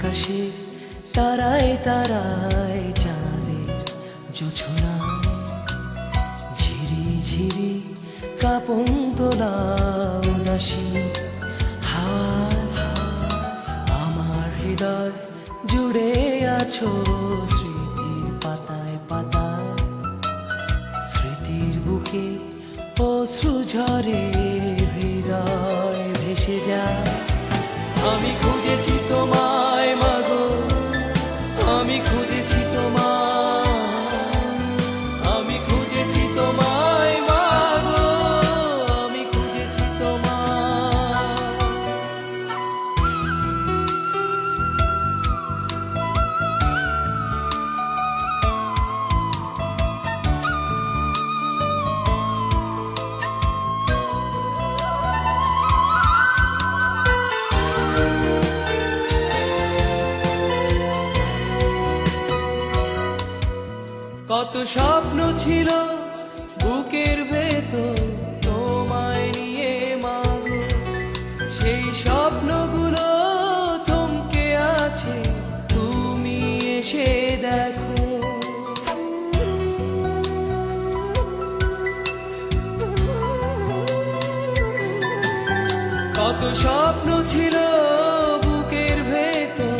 আকাশে তারায় তারায় চাঁদের জোছনা, ঝিরি ঝিরি কাঁপন তোলা উদাসী হাওয়া। আমার হৃদয় জুড়ে আছো স্মৃতির পাতায় পাতায়, স্মৃতির বুকে অশ্রু ঝরে হৃদয় ভেসে যায়। আমি খুঁজেছি তোমায় মাগো, আমি খুঁজেছি তোমায়, আমি খুঁজেছি তোমায় মাগো, আমি খুঁজেছি তোমায়। কত স্বপ্ন ছিল বুকের ভেতর তোমায় নিয়ে মাগো, সেই স্বপ্নগুলো থমকে আছে, তুমি এসে দেখো। কত স্বপ্ন ছিল বুকের ভেতর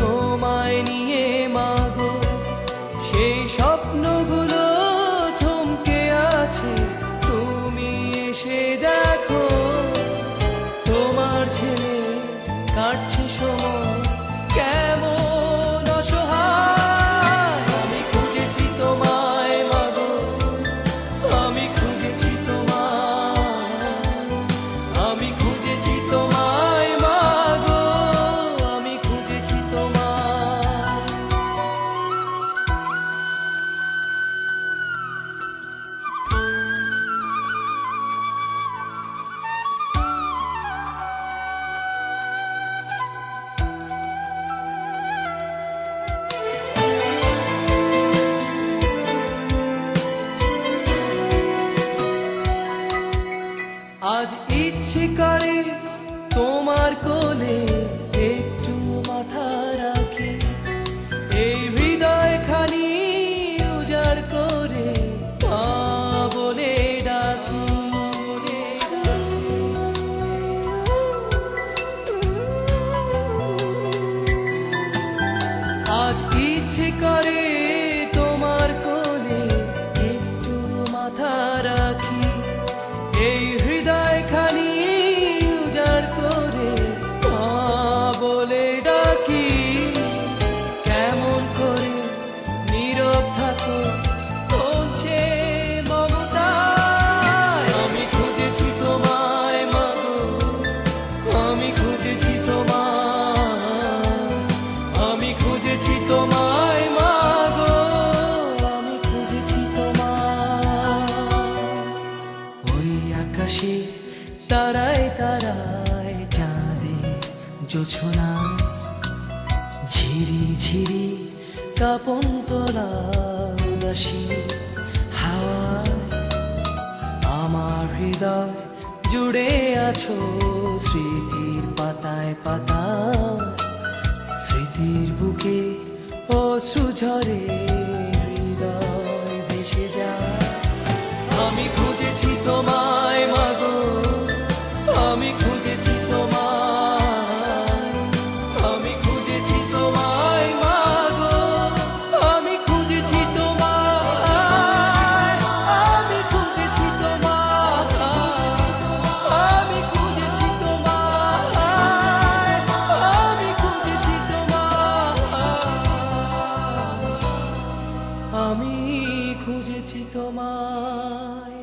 তোমায় নিয়ে মাগো, সেই স্বপ্নগুলো থমকে আছে, তুমি এসে দেখো। তোমার ছেলে কাটছে সময় কেমন অসহায়, আমি খুঁজেছি তোমায় মাগো, আমি খুঁজেছি তোমায়, আমি খুঁজেছি তোমায় মাগো, আমি খুঁজেছি তোমায়। আজ ইচ্ছে করে তোমার কোলে একটু মাথা রাখি, এই হৃদয় খানি উজাড় করে মা বলে ডাকি। আজ ইচ্ছে করে তোমার কোলে একটু মাথা রাখি, এই হৃদয় খানি উজাড় করে মা বলে ডাকি। কেমন করে নীরব থাকো বলছে মমতায়, আমি খুঁজেছি তোমায় মাগো, আমি খুঁজেছি তোমায়, আমি খুঁজেছি তোমায় মাগো, আমি খুঁজেছি তোমায়। ওই আকাশে তারায় তারায় চাঁদের জোছনা, ঝিরি ঝিরি কাঁপন তোলা উদাসী হাওয়ায়। আমার হৃদয় জুড়ে আছো স্মৃতির পাতায় পাতায়, স্মৃতির বুকে অশ্রু ঝরে হৃদয় ভেসে যায়। আমি খুঁজেছি তোমায় মাগো, আমি খুঁজেছি তোমায়, আমি খুঁজেছি তোমায় মাগো, আমি খুঁজেছি তোমায়, আমি খুঁজেছি তোমায়, আমি খুঁজেছি তোমায়, আমি খুঁজেছি তোমায়, আমি খুঁজেছি তোমায়।